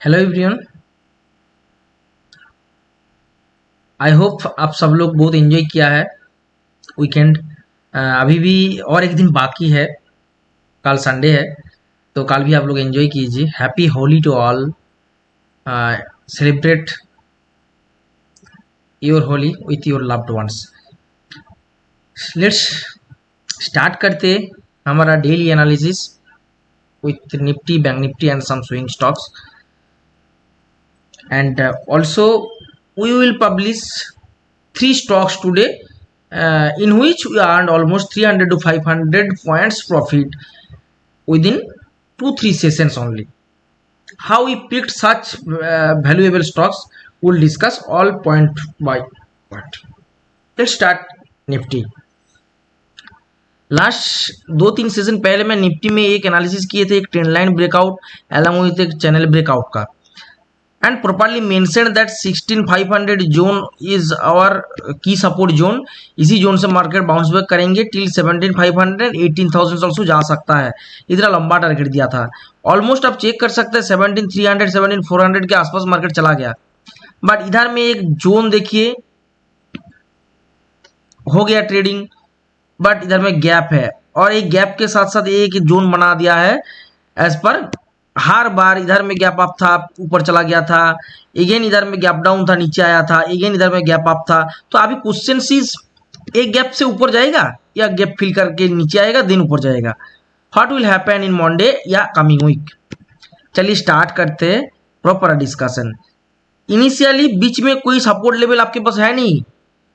Hello everyone. I hope आप सब लोग बहुत एंजॉय किया है वीकेंड। अभी भी और एक दिन बाकी है, कल संडे है, तो कल भी आप लोग एंजॉय कीजिए। Happy Holi to all. Celebrate your Holi with your loved ones. Let's start करते हमारा daily analysis with Nifty, bank Nifty and some swing stocks. And also we will publish three stocks today, in which we earned almost 300 to 500 points profit within 2-3 sessions only. How we picked such valuable stocks, we'll discuss all point by point. Let's start Nifty. Last 2-3 session पहले मैं निफ्टी में एक analysis किए थे, एक trend line breakout along with एक channel breakout का, and properly mentioned that 16500 zone is our key support zone. इसी जोन से मार्केट बाउंस बैक करेंगे टिल 17500, 18000 ऑल्सो जा सकता है। इतना लंबा टारगेट दिया था। ऑलमोस्ट आप चेक कर सकते हैं 17300, 17400 के आसपास मार्केट चला गया। बट इधर में एक जोन देखिए, हो गया ट्रेडिंग, बट इधर में गैप है, और एक गैप के साथ साथ एक जोन बना दिया है एज पर। हर बार इधर में गैप अप था, ऊपर चला गया था, अगेन इधर में गैप डाउन था, नीचे आया था, अगेन इधर में गैप अप था। तो अभी क्वेश्चन इज, एक गैप से ऊपर जाएगा या गैप फिल करके नीचे आएगा देन ऊपर जाएगा। What will happen in Monday या कमिंग वीक। चलिए स्टार्ट करते हैं प्रॉपर डिस्कशन। इनिशियली बीच में कोई सपोर्ट लेवल आपके पास है नहीं।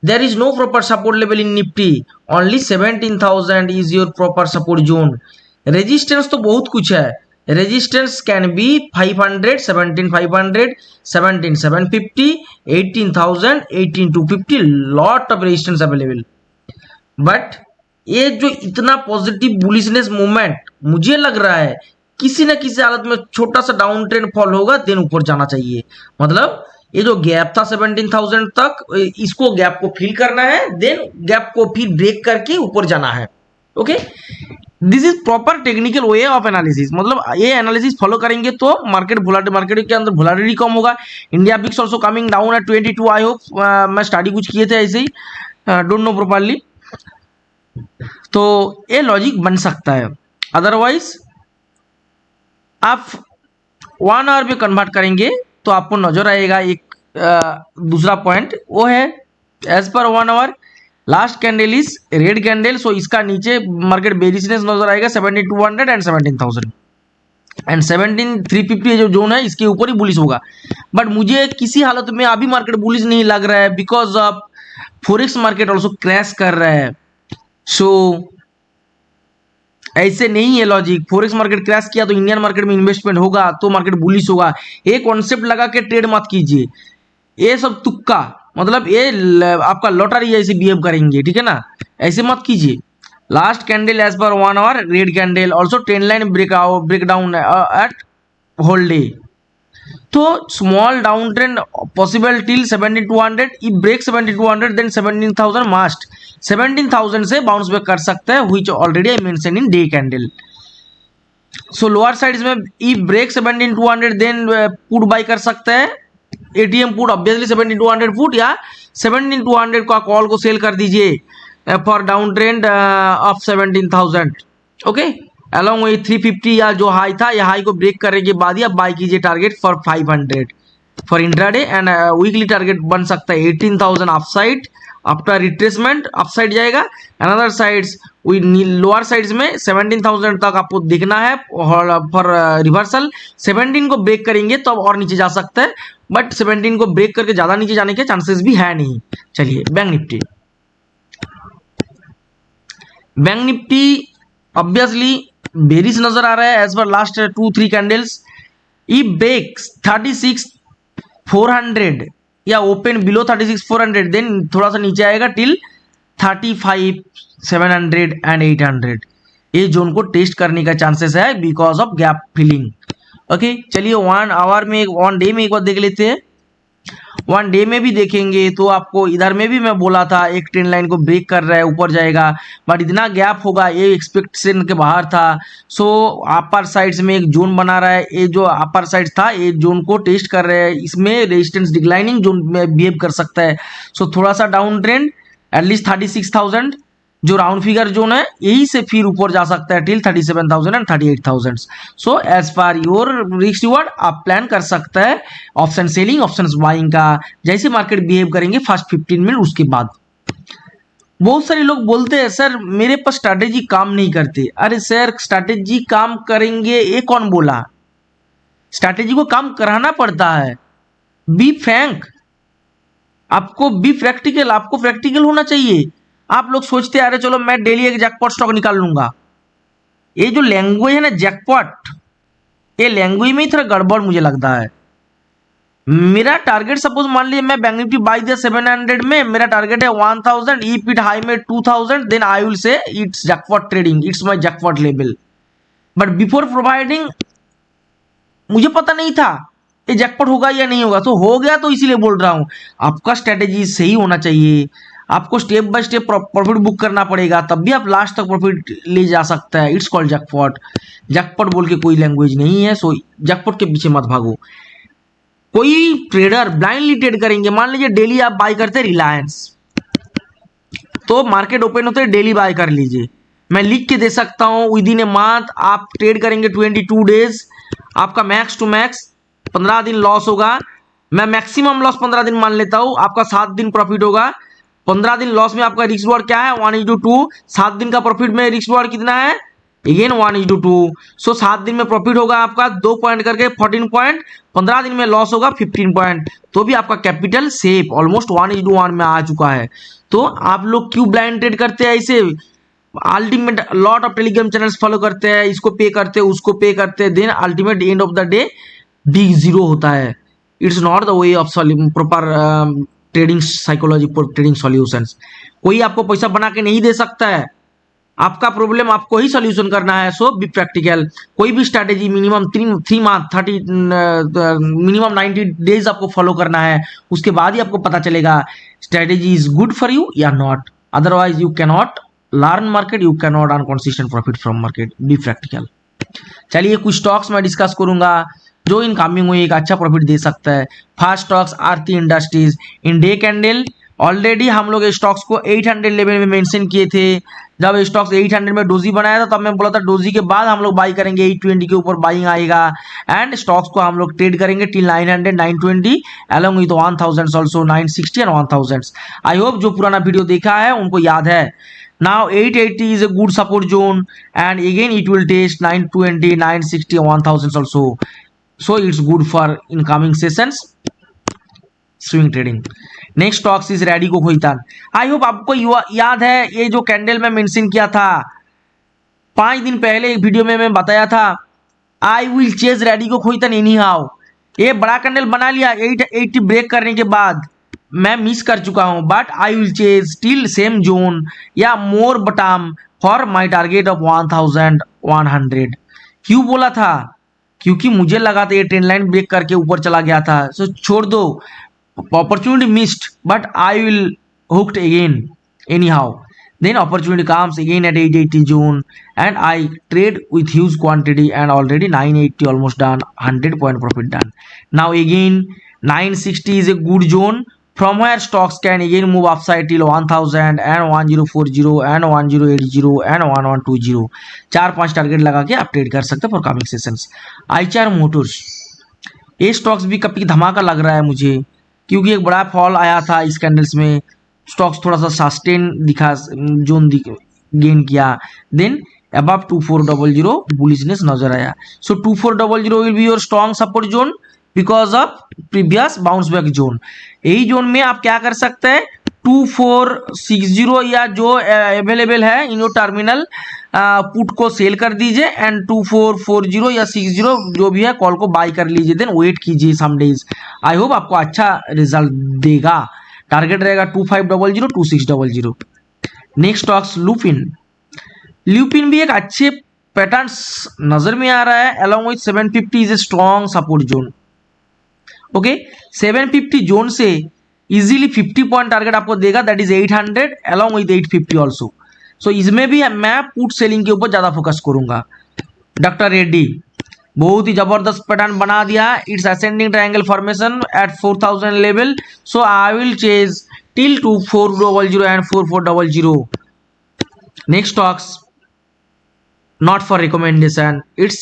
There is no proper support level in Nifty, only 17000 is your proper support zone. Resistance तो बहुत कुछ है। Resistance can be 500, 17500, 17750, 18000, 18250, lot of resistance available. But ये जो इतना पॉजिटिव बुलिशनेस मूवमेंट मुझे लग रहा है किसी न किसी हालत में छोटा सा डाउन ट्रेंड फॉल होगा देन ऊपर जाना चाहिए। मतलब ये जो गैप था 17000 तक, इसको गैप को फिल करना है, देन गैप को फिर ब्रेक करके ऊपर जाना है। Okay, this is proper technical way of analysis. मतलब ये एनालिसिस फॉलो करेंगे तो मार्केट मार्केट के अंदर वोलेटिलिटी कम होगा। India VIX also coming down at 22। I hope मैं स्टडी कुछ किए थे ऐसे ही, डोंट नो प्रॉपरली, तो ये लॉजिक बन सकता है। अदरवाइज आप 1 आवर में कन्वर्ट करेंगे तो आपको नजर आएगा एक दूसरा पॉइंट, वो है एज पर 1 hour last candle is red candle. So इसका नीचे मार्केट बेरिशनेस नजर आएगा 7200 एंड 17000 एंड 17350 जो जोन है इसके ऊपर ही बुलिश होगा। बट मुझे किसी हालत में अभी मार्केट बुलिश नहीं लग रहा है, because of forex market also crash कर रहा है। सो ऐसे नहीं है लॉजिक। फॉरेक्स मार्केट क्रैश किया तो इंडियन मार्केट में इन्वेस्टमेंट होगा तो मार्केट बुलिश होगा। ये कॉन्सेप्ट लगा के ट्रेड मत कीजिए, ये सब तुक्का, मतलब ये आपका लॉटरी जैसे बिहेव करेंगे, ठीक है ना, ऐसे मत कीजिए। लास्ट कैंडल एज पर 1 hour red candle, also trend line break down at whole day. तो small down trend possible till 17200, if break 17200 then 17000 must. 17000 से बाउंस बैक कर सकता है, which already I mention in day candle. So lower sides में if break 17200 then put buy कर सकता है, ATM put obviously 17200 put, या 17200 का कॉल को सेल कर दीजिए for down trend of 17000। Okay, along with 350 या जो हाई था, या हाई को ब्रेक करने के बाद ही आप बाय कीजिए target for 500 for intraday. And weekly target बन सकता है 18000 अपसाइड। आफ्टर रिट्रेसमेंट अपसाइड जाएगा। अनदर साइड्स लोअर साइड्स में 17000 तक आपको देखना है फॉर रिवर्सल। 17 को ब्रेक करेंगे तो अब और नीचे जा सकता है, बट 17 को ब्रेक करके ज्यादा नीचे जाने के चांसेस भी है नहीं। चलिए bank Nifty. Bank Nifty obviously bearish नजर आ रहा है एज पर लास्ट 2-3 कैंडल्स। ई ब्रेक्स 36400 या ओपन बिलो 36400 देन थोड़ा सा नीचे आएगा टिल 35700 एंड 800। ये जोन को टेस्ट करने का चांसेस है because of gap filling. Okay, चलिए 1 आवर में 1 डे में एक बार देख लेते हैं। वन डे में भी देखेंगे तो आपको इधर में भी मैं बोला था एक ट्रेंड लाइन को ब्रेक कर रहा है, ऊपर जाएगा, बट इतना गैप होगा ये एक्सपेक्टेशन के बाहर था। सो अपर साइड्स में एक जोन बना रहा है, ये जो अपर साइड था ये जोन को टेस्ट कर रहे हैं, इसमें रेजिस्टेंस डिक्लाइनिंग जोन में बिहेव कर सकता है। सो थोड़ा सा डाउन ट्रेंड एटलीस्ट 36,000 जो राउंड फिगर जोन है यही से फिर ऊपर जा सकता है till 37,000 and 38,000। So as per your risk reward आप प्लान कर सकते हैं ऑप्शन सेलिंग ऑप्शन बाइंग का, जैसे मार्केट बिहेव करेंगे फर्स्ट 15 मिनट उसके बाद। बहुत सारे लोग बोलते हैं सर मेरे पास स्ट्रैटेजी काम नहीं करती। अरे सर स्ट्रैटेजी काम करेंगे ये कौन बोला? स्ट्रैटेजी को काम कराना पड़ता है। बी फ्रैंक, आपको बी प्रैक्टिकल, आपको प्रैक्टिकल होना चाहिए। आप लोग सोचते हैं अरे चलो मैं डेली एक जैकपॉट स्टॉक निकाल लूंगा। ये जो लैंग्वेज है ना जैकपॉट, ये लैंग्वेज में ही थोड़ा गड़बड़ मुझे लगता है। मेरा टारगेट सपोज मान लीजिए मैं बैंक निफ्टी बाई दिया 700 में, मेरा टारगेट है 1000, इफ इट हाई में 2000 then I will say it's jackpot trading, it's my jackpot level. But before providing मुझे पता नहीं था ये जैकपॉट होगा या नहीं होगा, तो हो गया तो इसीलिए बोल रहा हूं आपका स्ट्रेटेजी सही होना चाहिए। आपको step by step profit book करना पड़ेगा, तब भी आप लास्ट तक प्रॉफिट ले जा सकता है। It's called jackpot. जैकपॉट बोल के कोई लैंग्वेज नहीं है, सो जैकपॉट के पीछे मत भागो। कोई ट्रेडर ब्लाइंडली ट्रेड करेंगे, मान लीजिए डेली आप बाय करते हैं रिलायंस, तो मार्केट ओपन होते डेली बाय कर लीजिए। मैं लिख के दे सकता हूं विद इन ए मंथ आप ट्रेड करेंगे 22 डेज, आपका मैक्स टू मैक्स 15 दिन लॉस होगा। मैं मैक्सिमम लॉस 15 दिन मान लेता हूं, आपका 7 दिन प्रॉफिट होगा। 15 दिन लॉस में आपका रिस्क रिवॉर्ड क्या है 1:2, 7 दिन का प्रॉफिट में रिस्क रिवॉर्ड कितना है अगेन 1:2। सो 7 दिन में प्रॉफिट होगा आपका 2 पॉइंट करके 14 पॉइंट, 15 दिन में लॉस होगा 15 पॉइंट, तो भी आपका कैपिटल सेफ ऑलमोस्ट 1:1 में आ चुका है। तो आप लोग क्यों ब्लाइंड ट्रेड करते हैं ऐसे? Ultimate lot of Telegram channels follow करते हैं, इसको पे करते हैं उसको पे करते हैं, then ultimate end of the day big zero होता है। It's not the way of proper trading psychology for trading solutions. कोई आपको पैसा बना के नहीं दे सकता है, आपका प्रॉब्लम आपको ही सॉल्यूशन करना है। So be practical. कोई भी strategy minimum 3 month 30 minimum 90 days आपको फॉलो करना है, उसके बाद ही आपको पता चलेगा strategy is good for you या not. Otherwise you cannot learn market, you cannot earn consistent profit from market. Be practical. चलिए कुछ स्टॉक्स मैं डिस्कस करूंगा जो इन कमिंग वीक अच्छा प्रॉफिट दे सकता है। First stocks Aarti industries in day candle. Already हम लोग स्टॉक्स को 800 लेवल में मेंशन किए थे। जब स्टॉक्स 800 में डोजी बनाया था तब मैं बोला था डोजी के बाद हम लोग बाई करेंगे, 820 के ऊपर बाइंग आएगा एंड स्टॉक्स को हम लोग ट्रेड करेंगे till 900 920 along with 1000 also 960 and 1000। I hope जो पुराना वीडियो देखा है उनको याद है। Now 880 is a good support zone and again it will test 920 960 1000 also, so it's good for incoming sessions swing trading. Next stocks is Radico Khaitan. I hope आपको याद है ये जो कैंडल में मेंशन किया था 5 दिन पहले एक वीडियो में मैं बताया था I will chase Radico Khaitan anyhow. ये बड़ा कैंडल बना लिया 880 ब्रेक करने के बाद, मैं मिस कर चुका हूं, but I will chase still same zone या more bottom for my target of 1100। क्यों बोला था? क्योंकि मुझे लगा था ये ट्रेंड लाइन ब्रेक करके ऊपर चला गया था। सो छोड़ दो, opportunity missed, but I will hooked again anyhow. Then opportunity comes again at 880 June and I trade with huge quantity and already 980 almost done, 100 point profit done. Now again 960 is a good zone from where stocks can again move upside till 1000 and 1040 and 1080 and 1120। 4-5 target लगा के आप trade कर सकते हैं for coming sessions. आईचार Motors, ये stocks भी कभी धमाका लग रहा है मुझे क्योंकि एक बड़ा फॉल आया था इस कैंडल्स में, स्टॉक्स थोड़ा सा सस्टेन दिखा, जोन गेन किया, देन अबव 2400 बुलिशनेस नजर आया। सो 2400 will be your strong support zone because of previous bounce back zone. यही जोन में आप क्या कर सकते हैं 2460 या जो अवेलेबल है इन योर टर्मिनल पुट को सेल कर दीजिए एंड 2440 या 60 जो भी है कॉल को बाय कर लीजिए, देन वेट कीजिए सम डेज। आई होप आपको अच्छा रिजल्ट देगा। टारगेट रहेगा 2500 2600। Next stocks Lupin. लुपिन भी एक अच्छे पैटर्न्स नजर में आ रहा है along with 750 is a strong support zone. Okay 750 zone से इजीली 50 पॉइंट टारगेट आपको देगा, that is 800 along with 850 also. So इसमें भी मैं पुट सेलिंग के ऊपर ज्यादा फोकस करूंगा। डॉक्टर रेड्डी बहुत ही जबरदस्त पैटर्न बना दिया, it's ascending triangle formation at 4000 level. So I will chase till to 400 and 4400। Next stocks not for recommendation, it's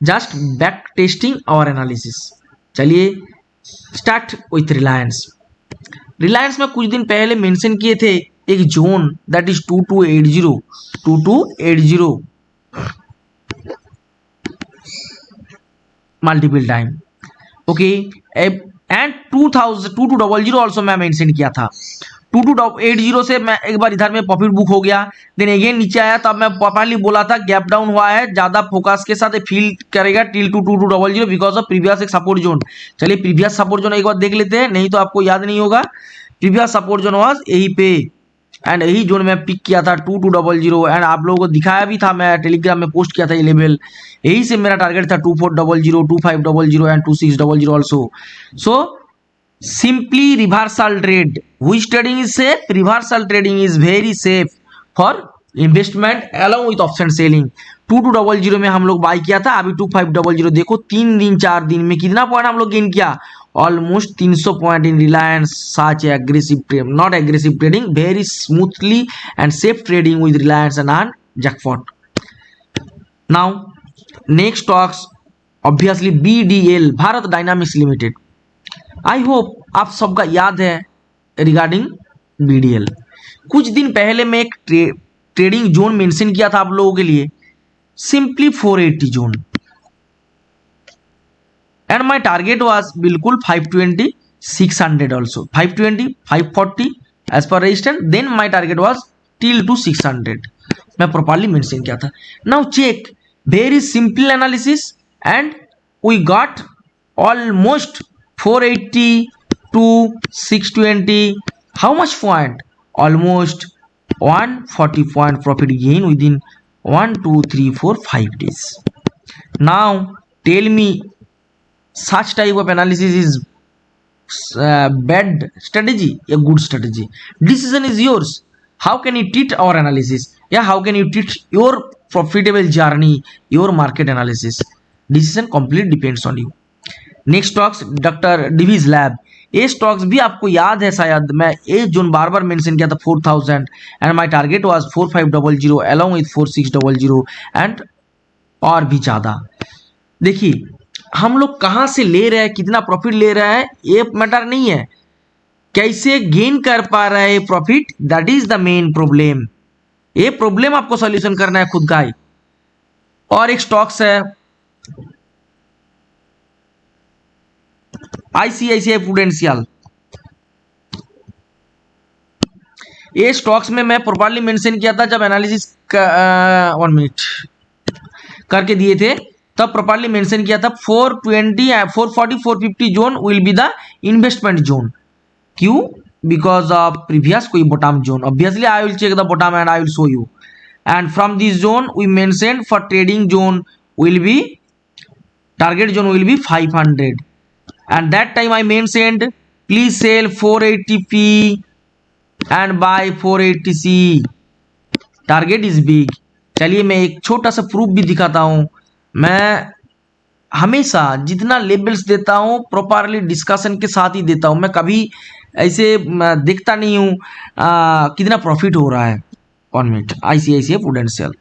just back testing our analysis। चलिए स्टार्ट विथ रिलायंस। रिलायंस में कुछ दिन पहले मेंशन किए थे एक zone that is 2280 multiple time, okay and 2200 also मैं mention किया था। 2280 से मैं एक बार इधर में प्रॉफिट बुक हो गया, देन अगेन नीचे आया, तब मैं प्रॉपर्ली बोला था गैप डाउन हुआ है, ज्यादा फोकस के साथ फील करेगा टिल 2200 बिकॉज ऑफ प्रीवियस एक सपोर्ट जोन। चलिए प्रीवियस सपोर्ट जोन एक बार देख लेते हैं, नहीं तो आपको याद नहीं होगा। प्रीवियस सपोर्ट जोन वाज यही पे एंड यही जोन में पिक किया था 2200 एंड आप लोगों को दिखाया भी था, मैं टेलीग्राम में पोस्ट किया था ये लेवल। यही से मेरा टारगेट था 2400, 2500 and 2600 also. So simply reversal trade, which trading is safe? Reversal trading is very safe for investment along with option selling। 2200 में हम लोग बाय किया था, अभी 2500 देखो 3 दिन 4 दिन में कितना पॉइंट हम लोग गेन किया, almost 300 point in Reliance. Such aggressive trade, not aggressive trading, very smoothly and safe trading with Reliance and jackpot. Now next stocks obviously BDL, Bharat dynamics limited. I hope आप सबका याद है रिगार्डिंग BDL। कुछ दिन पहले मैं एक ट्रेडिंग जोन मेंशन किया था आप लोगों के लिए, simply 480 zone and my target was बिल्कुल 520 600 also, 520 540 as per resistance, then my target was till to 600। मैं प्रॉपर्ली मेंशन किया था। Now check, very simple analysis and we got almost 480 to 620, how much point? Almost 140 point profit gain within 1 2 3 4 5 days। Now tell me, such type of analysis is bad strategy a good strategy? Decision is yours, how can you treat our analysis, yeah, how can you treat your profitable journey, your market analysis? Decision completely depends on you। Next stocks doctor Divi's lab, ये stocks भी आपको याद है शायद, मैं ये zone बार बार mention किया था 4000 and my target was 4500 along with 4600 and और भी ज्यादा। देखिए हम लोग कहां से ले रहे हैं, कितना प्रॉफिट ले रहे हैं, ये मैटर नहीं है, कैसे गेन कर पा रहे हैं profit, that is the main problem. ये प्रॉब्लम आपको सॉल्यूशन करना है खुद का ही। और एक स्टॉक्स है ICICI प्रूडेंशियल, ये स्टॉक्स में मैं प्रॉपर्ली मेंशन किया था जब एनालिसिस 1 मिनट करके दिए थे, तब प्रॉपर्ली मेंशन किया था 420 440 450 zone will be the investment zone. क्यों? बिकॉज ऑफ प्रीवियस कोई bottom zone. Obviously I will check the bottom and I will show you, and from this zone we mention for trading zone will be target zone will be 500 and that time I mentioned please sell 480p and buy 480c, target is big। चलिए मैं एक छोटा सा proof भी दिखाता हूं। मैं हमेशा जितना लेबल्स देता हूं प्रॉपरली डिस्कशन के साथ ही देता हूं, मैं कभी ऐसे देखता नहीं हूं कितना प्रॉफिट हो रहा है। 1 minute, ICICI prudential,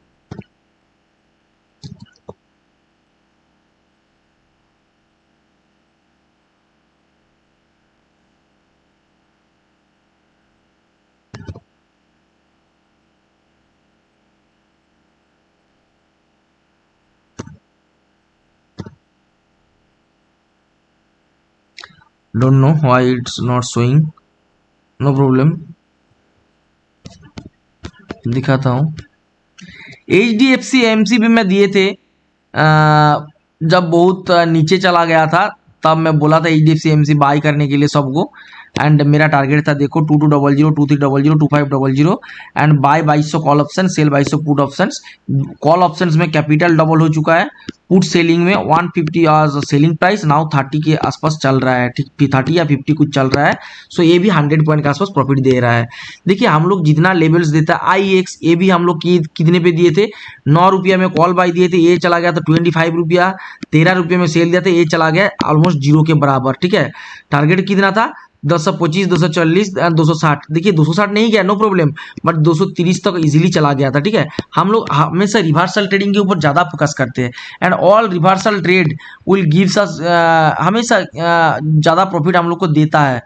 don't know why it's not showing, no problem, दिखाता हूं। HDFC AMC भी मैं दिए थे जब बहुत नीचे चला गया था, तब मैं बोला था HDFC AMC बाय करने के लिए सबको, एंड मेरा टारगेट था देखो 2200, 2300, 2500 and buy 2200 call option, sell 2200 put options. Call options में कैपिटल डबल हो चुका है, पुट सेलिंग में 150 आज सेलिंग प्राइस, नाउ 30 के आसपास चल रहा है, ठीक 30 या 50 कुछ चल रहा है। सो ये भी 100 पॉइंट के आसपास प्रॉफिट दे रहा है। देखिए हम लोग जितना लेवल्स देता है IEX, ये भी हम लोग कितने पे दिए थे, 9 रुपया में कॉल बाय दिए थे, ये चला गया था 25 रुपया, 13 रुपये में सेल दिया था, ये चला गया ऑलमोस्ट जीरो के बराबर। ठीक है, टारगेट कितना था 225, 240, 260। देखिए 260 नहीं गया, नो प्रॉब्लम, बट 230 तक इजीली चला गया था। ठीक है, हम लोग हमेशा रिवर्सल ट्रेडिंग के ऊपर ज्यादा फोकस करते हैं and all reversal trade will gives us, हमेशा ज्यादा प्रॉफिट हम लोग को देता है।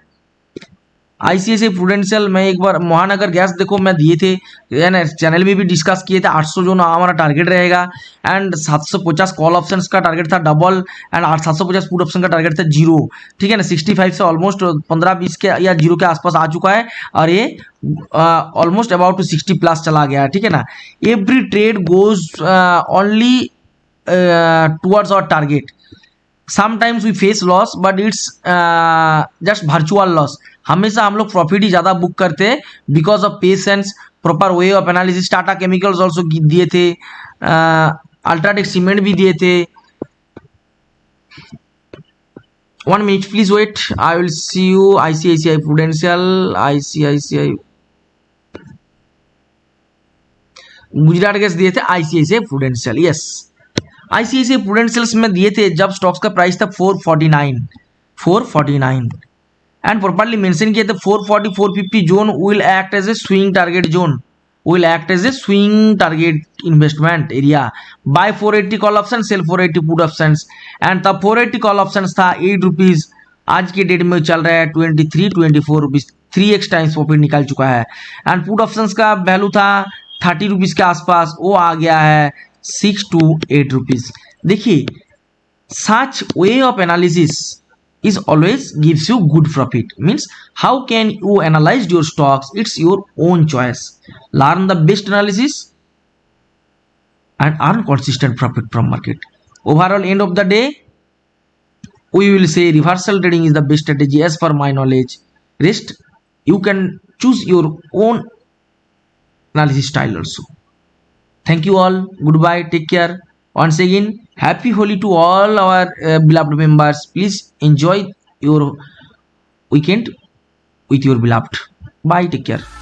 ICICI प्रूडेंशियल में एक बार महानगर गैस देखो मैं दिए थे, चैनल में भी डिस्कस किए थे, 800 जो ना हमारा टारगेट रहेगा एंड 750 कॉल ऑप्शंस का टारगेट था डबल एंड 750 पुट ऑप्शन का टारगेट था जीरो। ठीक है ना, 65 से ऑलमोस्ट 15-20 के या जीरो के आसपास आ चुका है और ये ऑलमोस्ट अबाउट टू 60 प्लस चला गया है। ठीक है ना, every trade goes only towards our target. Sometimes we face loss but it's just virtual loss. हमेशा हम लोग प्रॉफिट ही ज्यादा बुक करते हैं because of patience, proper way of analysis. Tata chemicals also दिए थे, अल्ट्राटेक सीमेंट भी दिए थे। 1 minute please wait, I will see you. ICICI prudential, ICICI Gujarat gas दिए थे, ICICI prudential, yes ICICI prudentials में दिए थे जब स्टॉक्स का प्राइस था 449 एंड प्रॉपर्ली मेंशन किए थे 440 450 zone will act as a swing target zone, will act as a swing target investment area. Buy 480 call option, sell 480 put option and तब 480 call option था 8 रुपीज, आज के date में चल रहा है 23-24 रुपीज, 3x टाइम्स प्रॉफिट निकाल चुका है एंड पुट ऑप्शन का वैल्यू था 30 रुपीज के आसपास, वो आ गया है 6 to 8 रुपीज। देखिए such way of analysis is always gives you good profit, means how can you analyze your stocks, it's your own choice. Learn the best analysis and earn consistent profit from market. Overall end of the day we will say reversal trading is the best strategy as per my knowledge. Rest you can choose your own analysis style also. Thank you all, goodbye, take care. Once again, happy Holi to all our beloved members. Please enjoy your weekend with your beloved. Bye, take care.